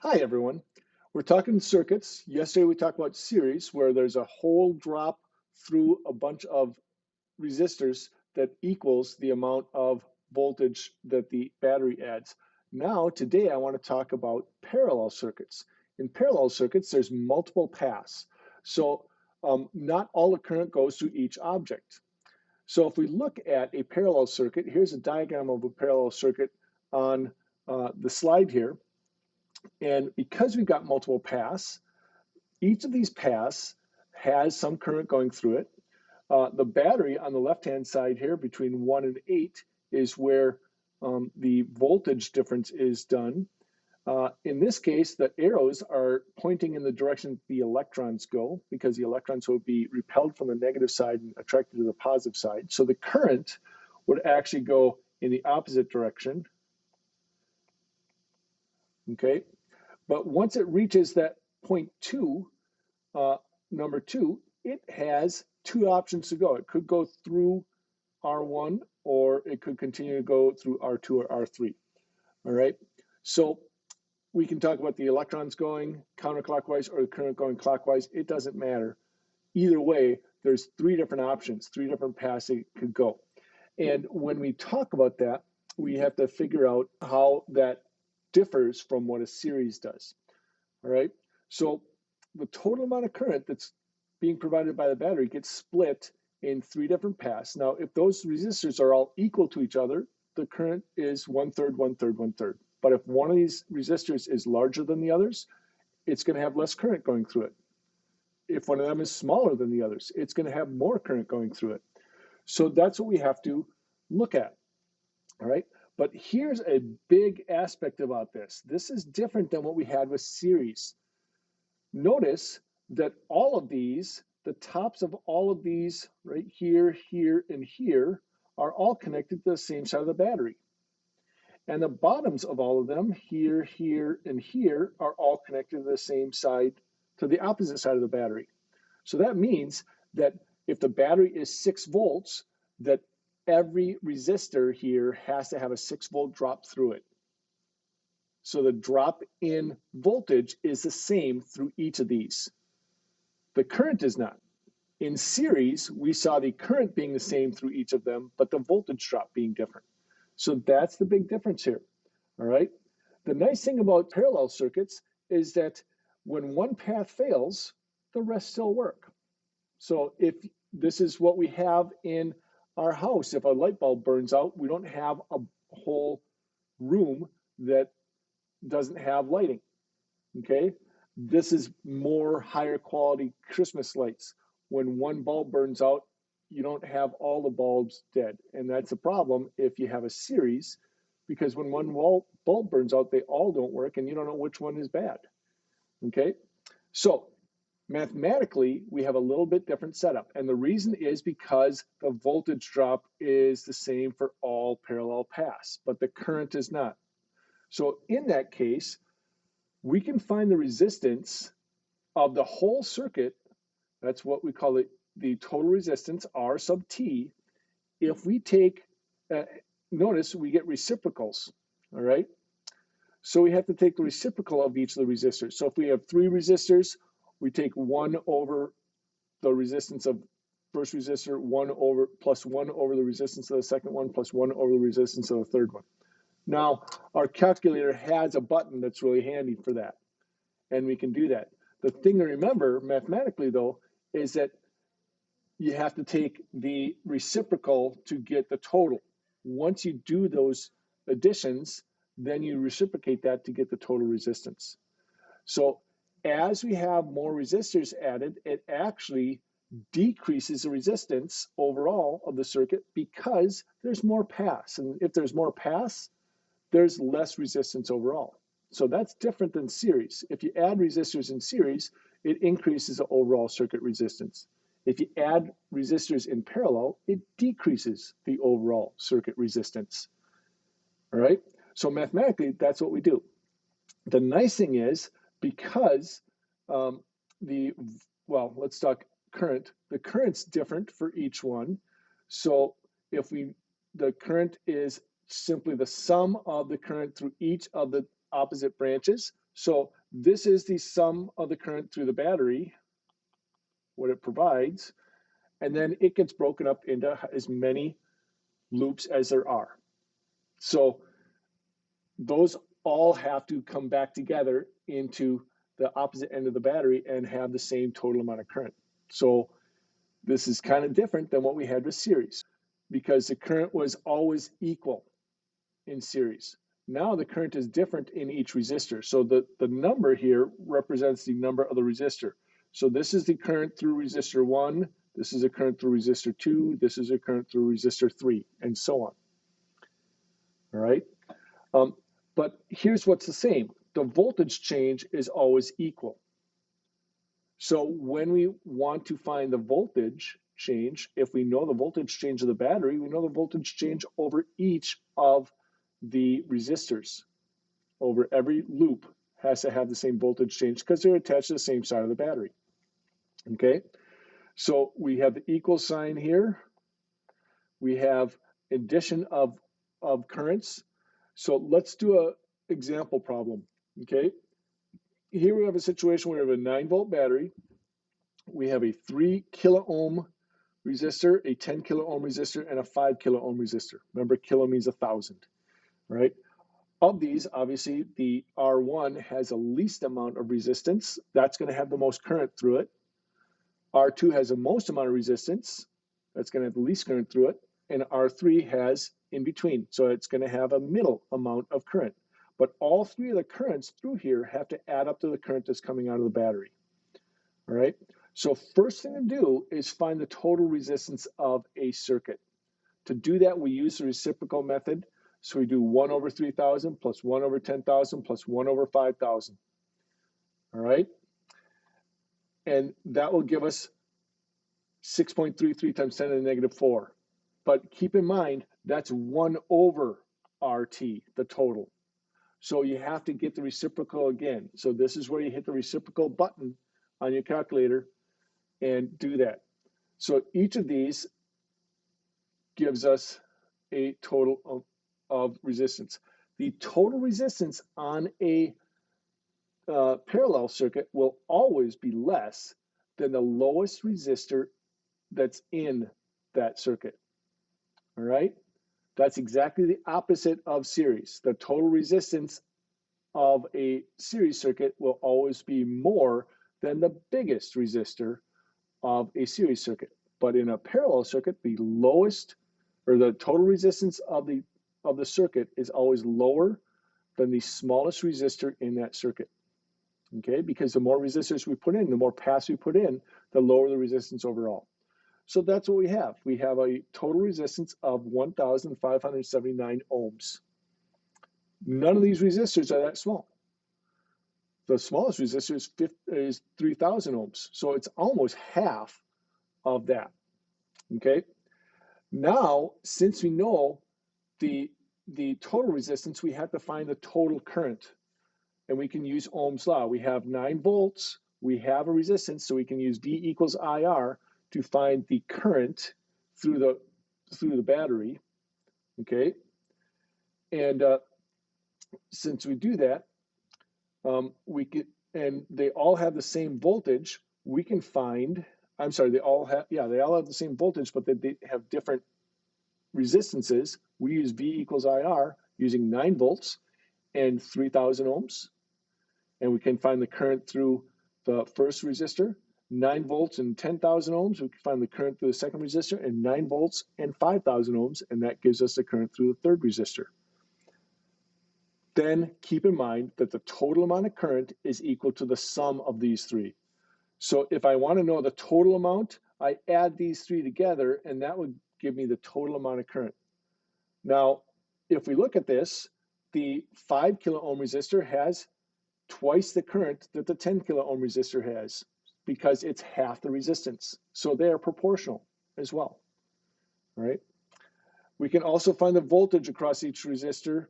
Hi, everyone. We're talking circuits. Yesterday we talked about series where there's a whole drop through a bunch of resistors that equals the amount of voltage that the battery adds. Now, today I want to talk about parallel circuits. In parallel circuits, there's multiple paths. So not all the current goes through each object. So if we look at a parallel circuit, here's a diagram of a parallel circuit on the slide here. And because we've got multiple paths, each of these paths has some current going through it. The battery on the left-hand side here between 1 and 8 is where the voltage difference is done. In this case, the arrows are pointing in the direction the electrons go because the electrons will be repelled from the negative side and attracted to the positive side. So the current would actually go in the opposite direction. Okay, but once it reaches that point 2, number 2, it has two options to go. It could go through R1 or it could continue to go through R2 or R3. All right, so we can talk about the electrons going counterclockwise or the current going clockwise. It doesn't matter. Either way, there's three different options, three different paths it could go. And when we talk about that, we have to figure out how that differs from what a series does. All right, so the total amount of current that's being provided by the battery gets split in three different paths. Now, if those resistors are all equal to each other, the current is 1/3, 1/3, 1/3. But if one of these resistors is larger than the others, it's going to have less current going through it. If one of them is smaller than the others, it's going to have more current going through it. So that's what we have to look at. All right. But here's a big aspect about this. This is different than what we had with series. Notice that all of these, the tops of all of these right here, here, and here are all connected to the same side of the battery. And the bottoms of all of them, here, here, and here, are all connected to the same side, to the opposite side of the battery. So that means that if the battery is 6 volts, that every resistor here has to have a 6-volt drop through it. So the drop in voltage is the same through each of these. The current is not. In series, we saw the current being the same through each of them, but the voltage drop being different. So that's the big difference here, all right? The nice thing about parallel circuits is that when one path fails, the rest still work. So if this is what we have in our house, if a light bulb burns out, we don't have a whole room that doesn't have lighting, okay? This is more higher quality Christmas lights. When one bulb burns out, you don't have all the bulbs dead. And that's a problem if you have a series, because when one bulb burns out, they all don't work and you don't know which one is bad, okay? So mathematically, we have a little bit different setup. And the reason is because the voltage drop is the same for all parallel paths, but the current is not. So in that case, we can find the resistance of the whole circuit. That's what we call it, the total resistance, R sub T. If we take, notice we get reciprocals, all right? So we have to take the reciprocal of each of the resistors. So if we have 3 resistors, we take 1 over the resistance of first resistor, 1 over plus 1 over the resistance of the second one, plus 1 over the resistance of the third one. Now, our calculator has a button that's really handy for that, and we can do that. The thing to remember mathematically, though, is that you have to take the reciprocal to get the total. Once you do those additions, then you reciprocate that to get the total resistance. So as we have more resistors added, it actually decreases the resistance overall of the circuit because there's more paths. And if there's more paths, there's less resistance overall. So that's different than series. If you add resistors in series, it increases the overall circuit resistance. If you add resistors in parallel, it decreases the overall circuit resistance. All right, so mathematically, that's what we do. The nice thing is, because let's talk current. The current's different for each one. So if the current is simply the sum of the current through each of the opposite branches. So this is the sum of the current through the battery, what it provides, and then it gets broken up into as many loops as there are. So those all have to come back together into the opposite end of the battery and have the same total amount of current. So this is kind of different than what we had with series, because the current was always equal in series. Now the current is different in each resistor. So the number here represents the number of the resistor. So this is the current through resistor 1, this is a current through resistor 2, this is a current through resistor 3, and so on. All right? But here's what's the same. The voltage change is always equal. So when we want to find the voltage change, if we know the voltage change of the battery, we know the voltage change over each of the resistors. Over every loop has to have the same voltage change because they're attached to the same side of the battery. Okay, so we have the equal sign here. We have addition of currents. So let's do an example problem. Okay, here we have a situation where we have a 9-volt battery. We have a 3 kilo ohm resistor, a 10 kilo ohm resistor, and a 5 kilo ohm resistor. Remember, kilo means 1,000, right? Of these, obviously, the R1 has the least amount of resistance. That's going to have the most current through it. R2 has the most amount of resistance. That's going to have the least current through it. And R3 has in between. So it's going to have a middle amount of current. But all three of the currents through here have to add up to the current that's coming out of the battery. All right. So first thing to do is find the total resistance of a circuit. To do that, we use the reciprocal method. So we do 1 over 3,000 plus 1 over 10,000 plus 1 over 5,000. All right. And that will give us 6.33 times 10 to the negative 4. But keep in mind, that's 1 over RT, the total. So you have to get the reciprocal again. So this is where you hit the reciprocal button on your calculator and do that. So each of these gives us a total of resistance. The total resistance on a parallel circuit will always be less than the lowest resistor that's in that circuit. All right? That's exactly the opposite of series. The total resistance of a series circuit will always be more than the biggest resistor of a series circuit. But in a parallel circuit, the lowest or the total resistance of the circuit is always lower than the smallest resistor in that circuit. Okay, because the more resistors we put in, the more paths we put in, the lower the resistance overall. So that's what we have. We have a total resistance of 1,579 ohms. None of these resistors are that small. The smallest resistor is 3,000 ohms. So it's almost half of that. Okay. Now, since we know the total resistance, we have to find the total current. And we can use Ohm's law. We have 9 volts. We have a resistance, so we can use V equals IR to find the current through the battery. Okay. And since we do that, we can, and they all have the same voltage. We can find. I'm sorry. They all have the same voltage, but they have different resistances. We use V equals IR using 9 volts and 3,000 ohms. And we can find the current through the first resistor, 9 volts and 10,000 ohms. We can find the current through the second resistor and 9 volts and 5,000 ohms, and that gives us the current through the third resistor. Then keep in mind that the total amount of current is equal to the sum of these three. So if I want to know the total amount, I add these three together, and that would give me the total amount of current. Now, if we look at this, the 5 kilo ohm resistor has twice the current that the 10 kilo ohm resistor has because it's half the resistance. So they are proportional as well, right? We can also find the voltage across each resistor,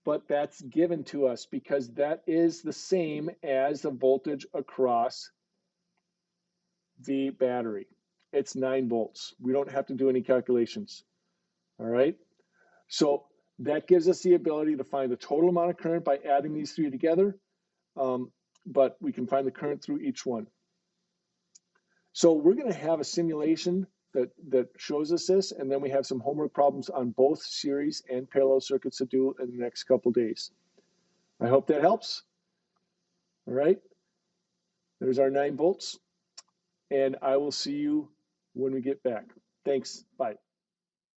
but that's given to us because that is the same as the voltage across the battery. It's 9 volts. We don't have to do any calculations, all right? So that gives us the ability to find the total amount of current by adding these three together. but we can find the current through each one. So we're going to have a simulation that shows us this, and then we have some homework problems on both series and parallel circuits to do in the next couple days. I hope that helps. All right, there's our 9 volts, and I will see you when we get back. Thanks, bye.